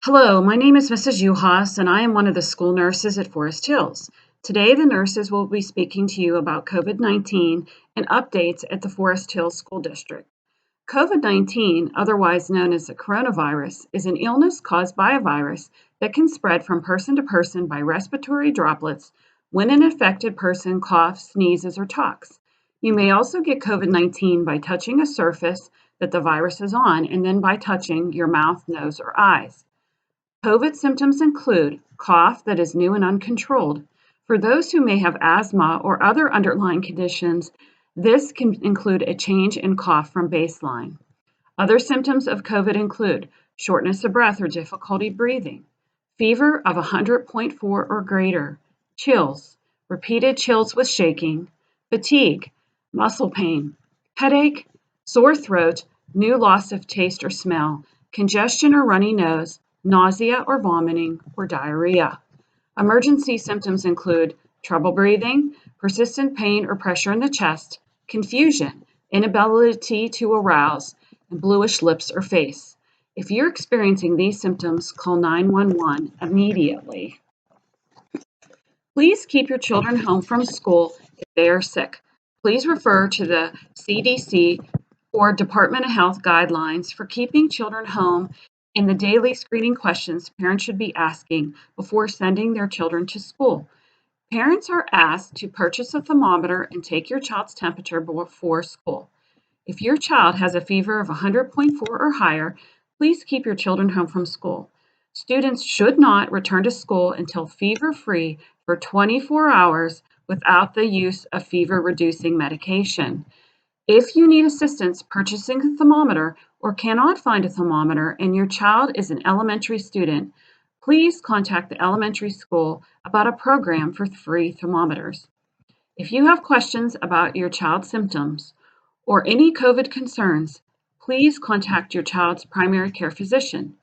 Hello, my name is Mrs. Juhas, and I am one of the school nurses at Forest Hills. Today, the nurses will be speaking to you about COVID-19 and updates at the Forest Hills School District. COVID-19, otherwise known as the coronavirus, is an illness caused by a virus that can spread from person to person by respiratory droplets when an affected person coughs, sneezes, or talks. You may also get COVID-19 by touching a surface that the virus is on and then by touching your mouth, nose, or eyes. COVID symptoms include cough that is new and uncontrolled. For those who may have asthma or other underlying conditions, this can include a change in cough from baseline. Other symptoms of COVID include shortness of breath or difficulty breathing, fever of 100.4 or greater, chills, repeated chills with shaking, fatigue, muscle pain, headache, sore throat, new loss of taste or smell, congestion or runny nose, nausea or vomiting, or diarrhea. Emergency symptoms include trouble breathing, persistent pain or pressure in the chest, confusion, inability to arouse, and bluish lips or face. If you're experiencing these symptoms, call 911 immediately. Please keep your children home from school if they are sick. Please refer to the CDC or Department of Health guidelines for keeping children home and the daily screening questions parents should be asking before sending their children to school. Parents are asked to purchase a thermometer and take your child's temperature before school. If your child has a fever of 100.4 or higher, please keep your children home from school. Students should not return to school until fever-free for 24 hours without the use of fever-reducing medication. If you need assistance purchasing a thermometer or cannot find a thermometer and your child is an elementary student, please contact the elementary school about a program for free thermometers. If you have questions about your child's symptoms or any COVID concerns, please contact your child's primary care physician.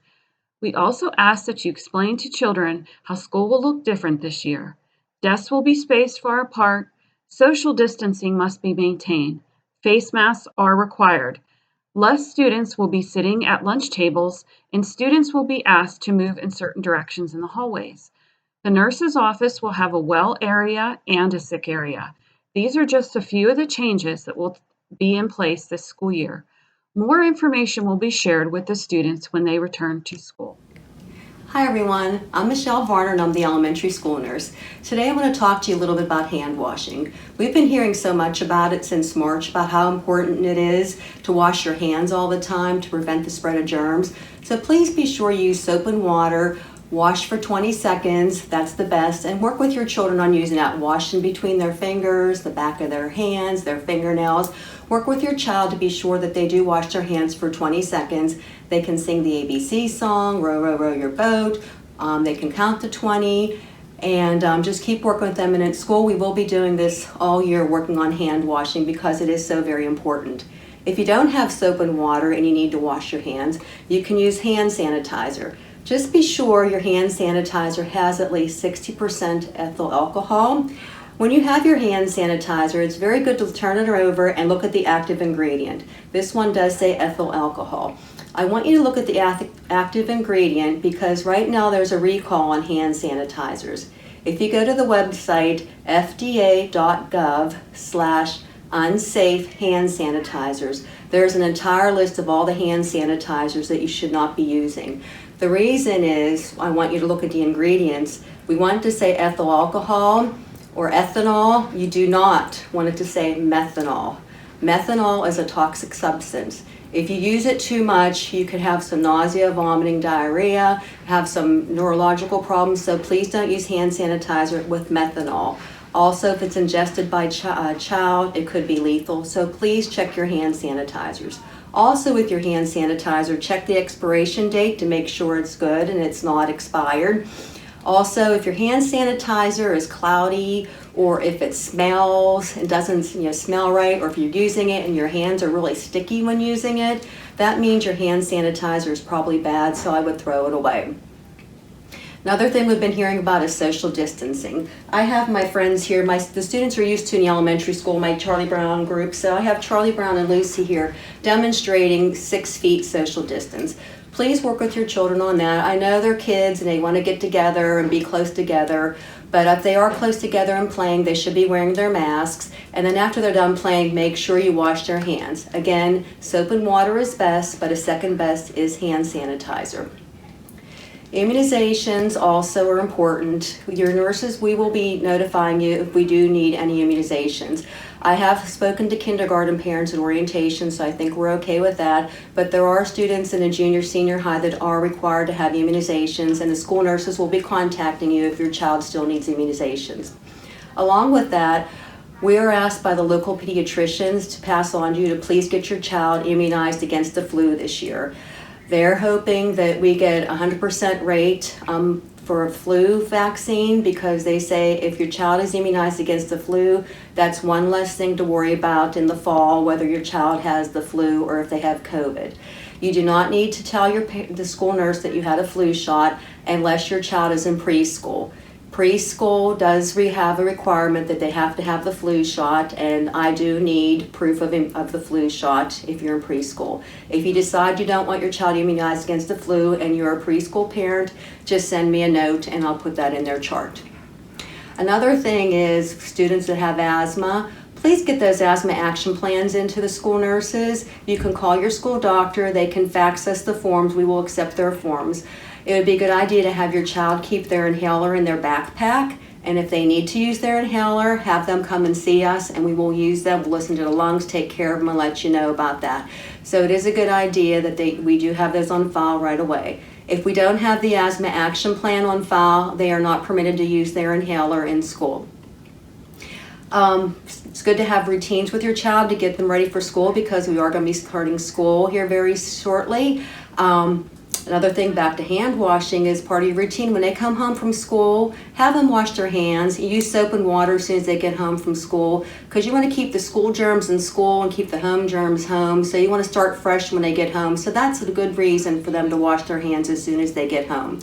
We also ask that you explain to children how school will look different this year. Desks will be spaced far apart, social distancing must be maintained. Face masks are required. Less students will be sitting at lunch tables, and students will be asked to move in certain directions in the hallways. The nurse's office will have a well area and a sick area. These are just a few of the changes that will be in place this school year. More information will be shared with the students when they return to school. Hi everyone, I'm Michelle Varner and I'm the elementary school nurse. Today I want to talk to you a little bit about hand washing. We've been hearing so much about it since March, about how important it is to wash your hands all the time to prevent the spread of germs. So please be sure you use soap and water, wash for 20 seconds, that's the best, and work with your children on using that. Wash in between their fingers, the back of their hands, their fingernails. Work with your child to be sure that they do wash their hands for 20 seconds. They can sing the ABC song, row, row, row your boat. They can count to 20 and just keep working with them. And at school, we will be doing this all year, working on hand washing because it is so very important. If you don't have soap and water and you need to wash your hands, you can use hand sanitizer. Just be sure your hand sanitizer has at least 60% ethyl alcohol. When you have your hand sanitizer, it's very good to turn it over and look at the active ingredient. This one does say ethyl alcohol. I want you to look at the active ingredient because right now there's a recall on hand sanitizers. If you go to the website fda.gov/unsafe hand sanitizers, there's an entire list of all the hand sanitizers that you should not be using. The reason is, I want you to look at the ingredients. We want it to say ethyl alcohol or ethanol. You do not want it to say methanol. Methanol is a toxic substance. If you use it too much, you could have some nausea, vomiting, diarrhea, have some neurological problems, so please don't use hand sanitizer with methanol. Also, if it's ingested by a child, it could be lethal, so please check your hand sanitizers. Also, with your hand sanitizer, check the expiration date to make sure it's good and it's not expired. Also, if your hand sanitizer is cloudy or if it smells and doesn't smell right, or if you're using it and your hands are really sticky when using it, that means your hand sanitizer is probably bad, so I would throw it away. Another thing we've been hearing about is social distancing. I have my friends here, the students are used to in the elementary school, my Charlie Brown group, so I have Charlie Brown and Lucy here demonstrating 6 feet social distance. Please work with your children on that. I know they're kids and they want to get together and be close together, but if they are close together and playing, they should be wearing their masks. And then after they're done playing, make sure you wash their hands. Again, soap and water is best, but a second best is hand sanitizer. Immunizations also are important. Your nurses, we will be notifying you if we do need any immunizations. I have spoken to kindergarten parents at orientation, so I think we're okay with that. But there are students in a junior, senior high that are required to have immunizations, and the school nurses will be contacting you if your child still needs immunizations. Along with that, we are asked by the local pediatricians to pass on to you to please get your child immunized against the flu this year. They're hoping that we get 100% rate for a flu vaccine, because they say if your child is immunized against the flu, that's one less thing to worry about in the fall, whether your child has the flu or if they have COVID. You do not need to tell the school nurse that you had a flu shot unless your child is in preschool. Preschool does have a requirement that they have to have the flu shot, and I do need proof of the flu shot if you're in preschool. If you decide you don't want your child immunized against the flu and you're a preschool parent, just send me a note and I'll put that in their chart. Another thing is students that have asthma, please get those asthma action plans into the school nurses. You can call your school doctor, they can fax us the forms, we will accept their forms. It would be a good idea to have your child keep their inhaler in their backpack, and if they need to use their inhaler, have them come and see us and we will use them, we'll listen to the lungs, take care of them and let you know about that. So it is a good idea that we do have those on file right away. If we don't have the asthma action plan on file, they are not permitted to use their inhaler in school. It's good to have routines with your child to get them ready for school, because we are going to be starting school here very shortly. Another thing, back to hand washing, is part of your routine. When they come home from school, have them wash their hands. Use soap and water as soon as they get home from school, because you want to keep the school germs in school and keep the home germs home. So you want to start fresh when they get home. So that's a good reason for them to wash their hands as soon as they get home.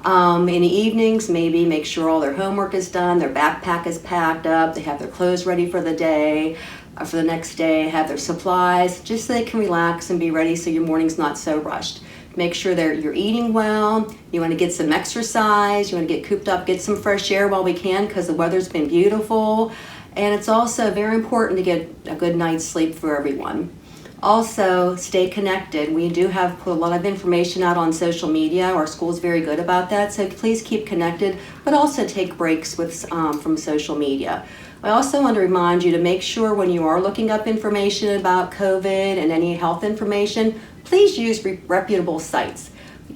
In the evenings, maybe make sure all their homework is done, their backpack is packed up, they have their clothes ready for the day, for the next day, have their supplies, just so they can relax and be ready so your morning's not so rushed. Make sure you're eating well, you want to get some exercise, you want to get cooped up, get some fresh air while we can, because the weather's been beautiful. And it's also very important to get a good night's sleep for everyone. Also, stay connected. We do have put a lot of information out on social media. Our school's very good about that, so please keep connected, but also take breaks from social media. I also want to remind you to make sure when you are looking up information about COVID and any health information, please use reputable sites.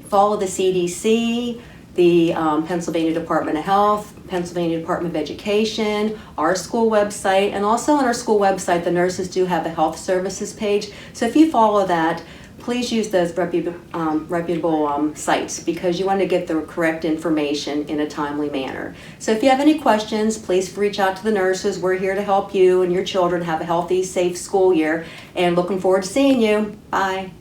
Follow the CDC, the Pennsylvania Department of Health, Pennsylvania Department of Education, our school website, and also on our school website, the nurses do have a health services page. So if you follow that, please use those reputable sites, because you want to get the correct information in a timely manner. So if you have any questions, please reach out to the nurses. We're here to help you and your children have a healthy, safe school year, and looking forward to seeing you. Bye.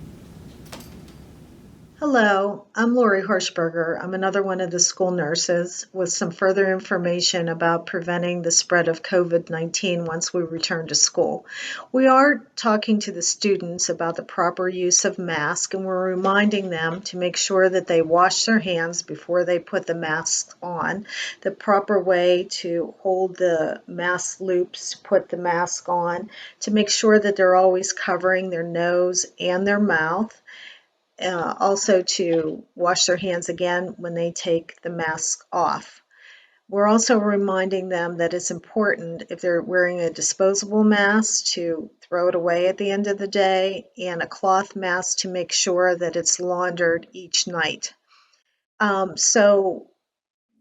Hello, I'm Lori Hirschberger. I'm another one of the school nurses with some further information about preventing the spread of COVID-19 once we return to school. We are talking to the students about the proper use of masks, and we're reminding them to make sure that they wash their hands before they put the mask on, the proper way to hold the mask loops, put the mask on, to make sure that they're always covering their nose and their mouth. Also to wash their hands again when they take the mask off. We're also reminding them that it's important, if they're wearing a disposable mask, to throw it away at the end of the day, and a cloth mask to make sure that it's laundered each night. So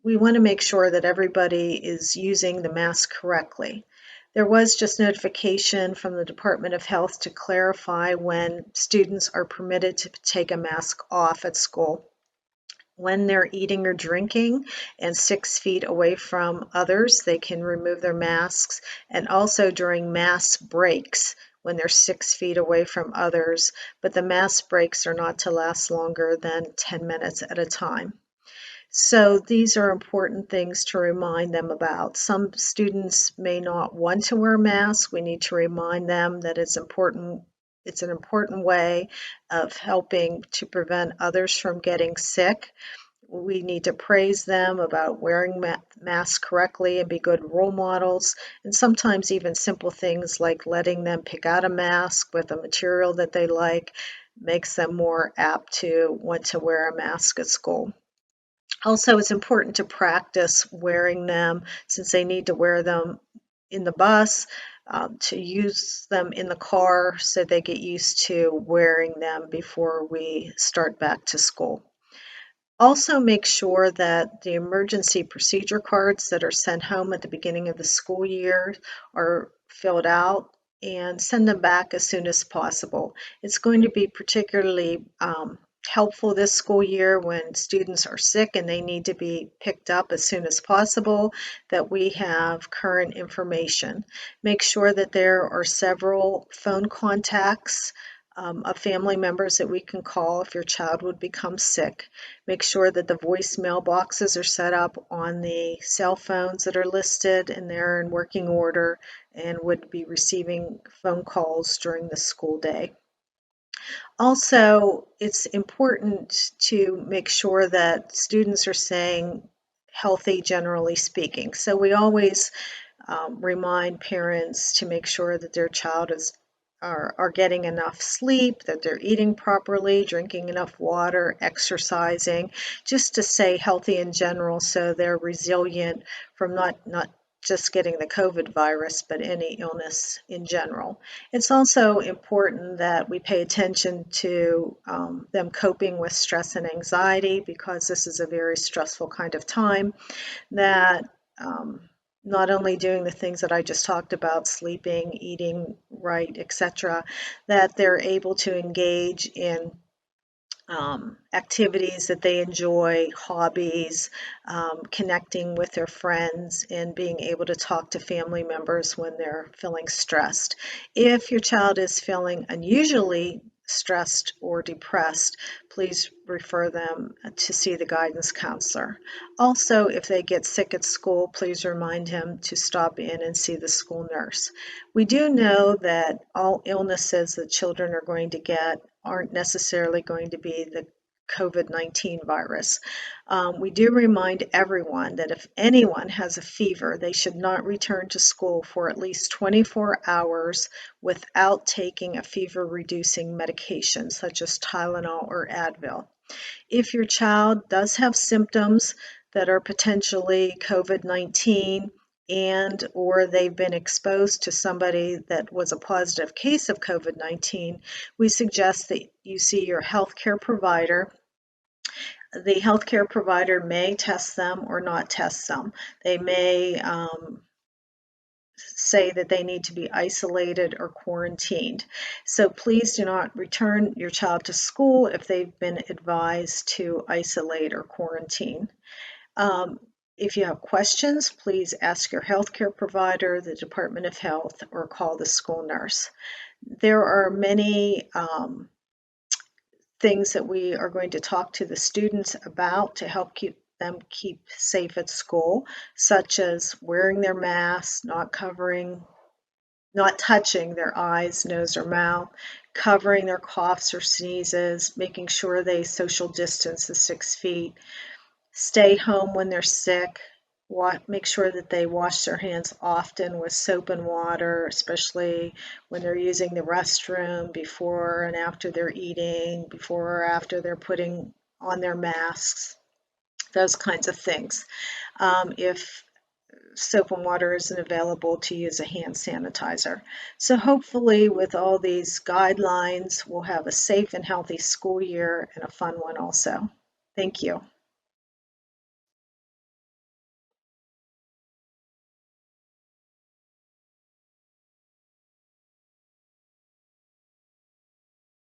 we want to make sure that everybody is using the mask correctly. There was just notification from the Department of Health to clarify when students are permitted to take a mask off at school. When they're eating or drinking and 6 feet away from others, they can remove their masks, and also during mass breaks when they're 6 feet away from others, but the mass breaks are not to last longer than 10 minutes at a time. So these are important things to remind them about. Some students may not want to wear masks. We need to remind them that it's important It's an important way of helping to prevent others from getting sick. We need to praise them about wearing masks correctly and be good role models. And sometimes even simple things like letting them pick out a mask with a material that they like makes them more apt to want to wear a mask at school. Also, it's important to practice wearing them since they need to wear them in the bus, to use them in the car so they get used to wearing them before we start back to school. Also, make sure that the emergency procedure cards that are sent home at the beginning of the school year are filled out and send them back as soon as possible. It's going to be particularly helpful this school year when students are sick and they need to be picked up as soon as possible, that we have current information. Make sure that there are several phone contacts of family members that we can call if your child would become sick. Make sure that the voicemail boxes are set up on the cell phones that are listed and they're in working order and would be receiving phone calls during the school day. Also, it's important to make sure that students are staying healthy, generally speaking. So we always remind parents to make sure that their child are getting enough sleep, that they're eating properly, drinking enough water, exercising, just to stay healthy in general so they're resilient from not just getting the COVID virus, but any illness in general. It's also important that we pay attention to them coping with stress and anxiety because this is a very stressful kind of time, that not only doing the things that I just talked about, sleeping, eating right, etc., that they're able to engage in activities that they enjoy, hobbies, connecting with their friends, and being able to talk to family members when they're feeling stressed. If your child is feeling unusually stressed or depressed, please refer them to see the guidance counselor. Also, if they get sick at school, please remind him to stop in and see the school nurse. We do know that all illnesses that children are going to get aren't necessarily going to be the COVID-19 virus. We do remind everyone that if anyone has a fever, they should not return to school for at least 24 hours without taking a fever-reducing medication such as Tylenol or Advil. If your child does have symptoms that are potentially COVID-19 and or they've been exposed to somebody that was a positive case of COVID-19, we suggest that you see your healthcare provider. The healthcare provider may test them or not test them. They may say that they need to be isolated or quarantined. So please do not return your child to school if they've been advised to isolate or quarantine. If you have questions, please ask your healthcare provider, the Department of Health, or call the school nurse. There are many things that we are going to talk to the students about to help keep them safe at school, such as wearing their masks, not touching their eyes, nose, or mouth, covering their coughs or sneezes, making sure they social distance the 6 feet, stay home when they're sick, make sure that they wash their hands often with soap and water, especially when they're using the restroom, before and after they're eating, before or after they're putting on their masks, those kinds of things. If soap and water isn't available, to use a hand sanitizer. So hopefully with all these guidelines, we'll have a safe and healthy school year and a fun one also. Thank you.